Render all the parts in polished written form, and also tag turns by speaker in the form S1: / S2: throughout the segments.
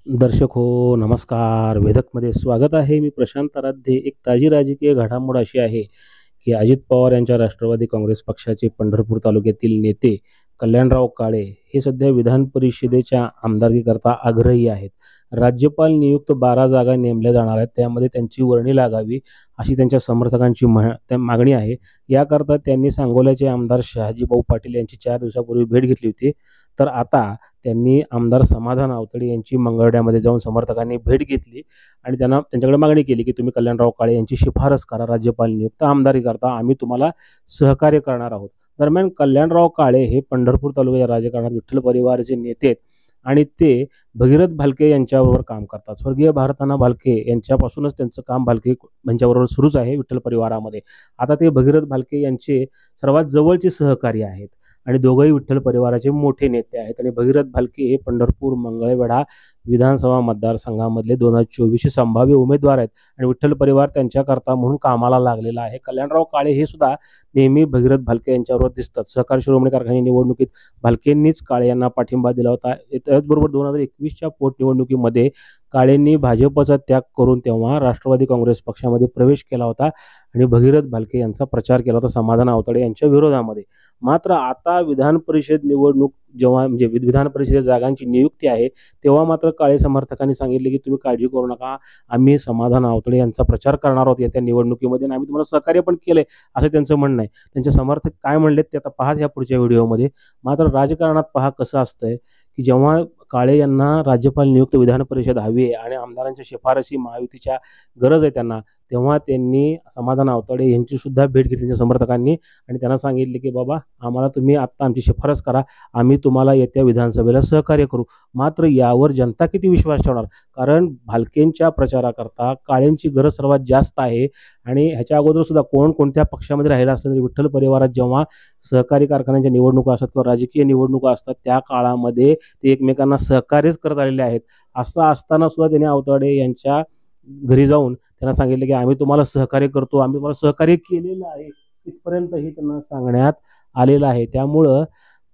S1: दर्शक हो, नमस्कार. वेधकमध्ये स्वागत आहे. मी प्रशांत आराध्य. एक ताजी राजकीय घडामोड अशी आहे की अजित पवार यांच्या राष्ट्रवादी काँग्रेस पक्षाचे पंढरपूर तालुक्यातील नेते कल्याणराव काळे हे सध्या विधान परिषदेच्या आमदारकीकरता आग्रही आहेत. राज्यपाल नियुक्त 12 जागा नेमल्या जाणार आहेत, त्यामध्ये त्यांची वर्णी लागावी अशी त्यांच्या समर्थकांची मागणी आहे. याकरता त्यांनी सांगोल्याचे आमदार शहाजीभाऊ पाटील यांची 4 दिवसापूर्वी भेट घेतली होती. तर आता त्यांनी आमदार समाधान आवतडे यांची मंगळवेढ्यामध्ये जाऊन समर्थकांनी भेट घेतली आणि त्यांच्याकडे मागणी केली की तुम्ही कल्याणराव काळे यांची शिफारस करा राज्यपाल नियुक्त आमदारीकरता, आम्ही तुम्हाला सहकार्य करणार आहोत. दरम्यान कल्याणराव काळे हे पंढरपूर तालुक्याच्या राजकारणात विठ्ठल परिवाराचे नेते आहेत आणि ते भगीरथ भालके यांच्याबरोबर काम करतात. स्वर्गीय भारताना भालके यांच्यापासूनच त्यांचं काम भालके यांच्याबरोबर सुरूच आहे विठ्ठल परिवारामध्ये. आता ते भगीरथ भालके यांचे सर्वात जवळचे सहकारी आहेत आणि दोघंही विठ्ठल परिवाराचे मोठे नेते आहेत. आणि भगीरथ भालके हे पंढरपूर मंगळवेढा विधानसभा मतदारसंघामधले 2024 संभाव्य उमेदवार आहेत आणि विठ्ठल परिवार त्यांच्याकरता म्हणून कामाला लागलेला आहे. कल्याणराव काळे हे सुद्धा नेहमी भगीरथ भालके यांच्याबरोबर दिसतात. सहकार शिरोमणी कारखाने निवडणुकीत भालकेंनीच काळे यांना पाठिंबा दिला होता. त्याचबरोबर 2021च्या पोटनिवडणुकीमध्ये काळेंनी भाजपचा त्याग करून तेव्हा राष्ट्रवादी काँग्रेस पक्षामध्ये प्रवेश केला होता आणि भगीरथ भालके यांचा प्रचार केला होता समाधान आवतडे यांच्या विरोधामध्ये. मात्र आता विधान परिषद निवडणूक जेव्हा म्हणजे विधान परिषद जागांची नियुक्ती आहे, तेव्हा मात्र काळे समर्थकांनी सांगितले की तुम्ही काळजी करू नका, आम्ही समाधान आवतडे यांचा प्रचार करणार आहोत येत्या निवडणुकीमध्ये आणि आम्ही तुम्हाला सहकार्य पण केलंय असं त्यांचं म्हणणं आहे. त्यांचे समर्थक काय म्हणलेत ते आता पहा या पुढच्या व्हिडिओमध्ये. मात्र राजकारणात पहा कसं असतंय की जेव्हा काळे यांना राज्यपाल नियुक्त विधान परिषद हवी आहे आणि आमदारांच्या शिफारसी महायुतीच्या गरज आहे त्यांना, तेव्हा त्यांनी समाधान आवतडे यांची सुद्धा भेट घेतली त्यांच्या समर्थकांनी आणि त्यांना सांगितले की बाबा आम्हाला तुम्ही आत्ता आमची शिफारस करा, आम्ही तुम्हाला येत्या विधानसभेला सहकार्य करू. मात्र यावर जनता किती विश्वास ठेवणार, कारण भालकेंच्या प्रचाराकरता काळेंची गरज सर्वात जास्त आहे. आणि ह्याच्या अगोदर सुद्धा कोणत्या पक्षामध्ये राहिला असलं तरी विठ्ठल परिवारात जेव्हा सहकारी कारखान्यांच्या निवडणुका असतात किंवा राजकीय निवडणुका असतात त्या काळामध्ये ते एकमेकांना सहकार्यच करत आलेले आहेत. असं असताना सुद्धा त्यांनी आवतडे यांच्या घरी जाऊन त्यांना सांगितले की आम्ही तुम्हाला सहकार्य करतो, आम्ही तुम्हाला सहकार्य केलेलं आहे, इथपर्यंतही त्यांना सांगण्यात आलेलं आहे. त्यामुळं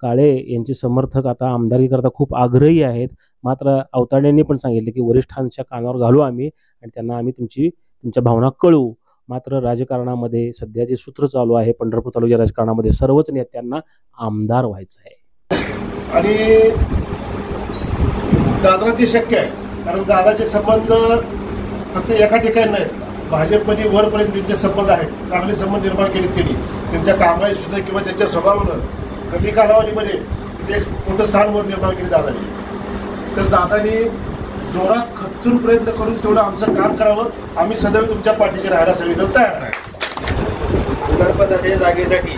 S1: काळे यांचे समर्थक आता आमदारीकरता खूप आग्रही आहेत. मात्र आवतड्यांनी पण सांगितले की वरिष्ठांच्या कानावर घालू आम्ही आणि त्यांना आम्ही तुमच्या भावना कळवू. मात्र राजकारणामध्ये सध्या जे सूत्र चालू आहे पंढरपूर तालुक्याच्या राजकारणामध्ये सर्वच नेत्यांना आमदार व्हायचं आहे.
S2: आणि दादांचे शक्य आहे, कारण दादाचे संबंध फक्त एका ठिकाणी नाहीत, भाजपमध्ये वरपर्यंत त्यांचे संबंध आहेत. चांगले संबंध निर्माण केले त्यांनी त्यांच्या कामाशी सुद्धा किंवा त्यांच्या स्वभावानं कमी कालावधीमध्ये ते एक मोठं स्थान वर निर्माण केले दादांनी. तर दादांनी जोरात खच्चून प्रयत्न करून तेवढं आमचं काम करावं. आम्ही सदैव तुमच्या पाठीशी राहायला सगळेजण तयार आहे.
S3: आमदारपदाच्या जागेसाठी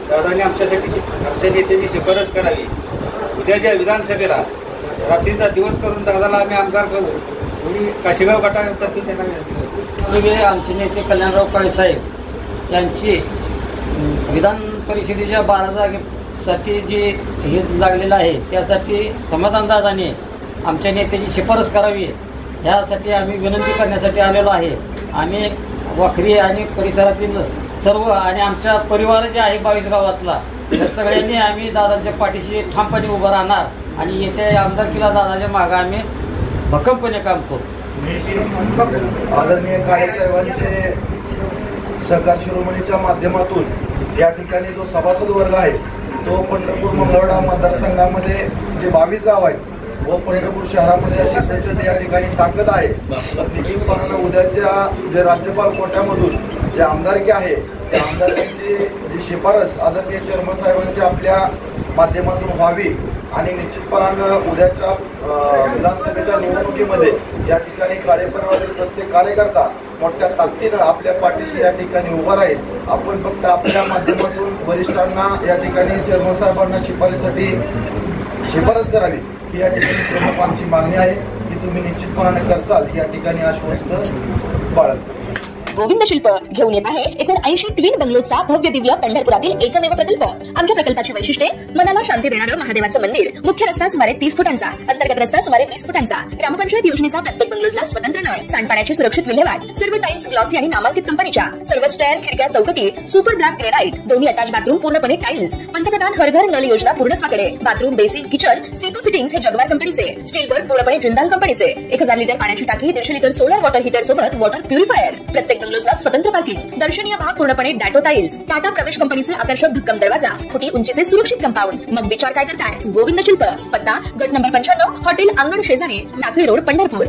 S3: दादांनी आमच्या नेत्याची शिफारस करावी. उद्याच्या विधानसभेला रात्रीचा दिवस करून दादाला आम्ही आमदार करू. काशीगाव गटासाठी त्यांना
S4: आमचे नेते कल्याणराव काळे साहेब यांची विधान परिषदेच्या 12 जागेसाठी जे हे लागलेलं आहे त्यासाठी समाधानदादाने आमच्या नेत्याची शिफारस करावी ह्यासाठी आम्ही विनंती करण्यासाठी आलेलो आहे. आम्ही वाखरी आणि परिसरातील सर्व आणि आमच्या परिवार जे आहे 22 गावातला त्या सगळ्यांनी आम्ही दादांच्या पाठीशी ठामपणे उभं राहणार आणि येत्या आमदारकीला दादाच्या मागं आम्ही भक्कमपणे काम करू.
S5: आदरणीय काळे साहेबांचे सहकार शिरोमणीच्या माध्यमातून या ठिकाणी जो सभासद वर्ग आहे तो पंढरपूर मंगळवेढा मतदारसंघामध्ये जे 22 गाव आहेत व पंढरपूर शहरामध्ये अशी प्रचंड या ठिकाणी ताकद आहे. तर निश्चितपणानं उद्याच्या जे राज्यपाल कोट्यामधून जे आमदारकी आहे त्या आमदारकीची जी शिफारस आदरणीय चेअरमन साहेबांची आपल्या माध्यमातून व्हावी आणि निश्चितपणानं उद्याच्या विधानसभेच्या निवडणुकीमध्ये या ठिकाणी कार्यक्रमातील प्रत्येक कार्यकर्ता मोठ्या ताकदीनं आपल्या पाठीशी या ठिकाणी उभा राहील. आपण फक्त आपल्या माध्यमातून वरिष्ठांना या ठिकाणी चेअरमन साहेबांना शिफारस करावी ही या ठिकाणी प्रमुख आमची मागणी आहे की तुम्ही निश्चितपणाने करचाल या ठिकाणी आश्वस्त बाळगतो.
S6: गोविंद शिल्प घेऊन येत आहे 79 ट्विन बंगलोचा भव्य दिव्य पंढरपुरातील एकमेव प्रकल्प. आमच्या प्रकल्पाची वैशिष्ट्ये मनाला शांती देणारं महादेवाचं मंदिर, मुख्य रस्ता सुमारे 30 फुटांचा, अंतर्गत रस्ता सुमारे 20 फुटांचा, ग्रामपंचायत योजनेचा प्रत्येक बंगलोजला स्वतंत्र नळ, सांडपाण्याची सुरक्षित विल्हेवाट, सर्व टाइल्स ग्लॉसी आणि नामांकित कंपनीच्या, सर्व स्टेअर, खिडक्या, चौकटी सुपर ब्लॅक ग्रेनाइट, दोन्ही अटॅच बाथरूम पूर्णपणे टाइल्स, पंतप्रधान हर घर नळ योजना पूर्णत्वाकडे, bathroom, basin, kitchen, CP fittings हे जगवार कंपनीचे, स्टील वर्क पूर्णपणे जिंदाल कंपनीचे, 1000 लिटर पाण्याची टाकी, 150 लिटर सोलर वॉटर हीटर सोबत वॉटर प्युरिफायर, प्रत्येक बंगलोजला स्वतंत्र पार्किंग, दर्शनीय भाग पूर्णपणे डॅटो टाइल्स, टाटा प्रवेश कंपनीचे आकर्षक भक्कम दरवाजा, फुटी उंचीचे सुरक्षित कंपाऊंड. मग विचार काय करताय? गोविंद शिल्प, पत्ता गट नंबर 95, हॉटेल अंगण शेजारी, टाकळी रोड, पंढरपूर.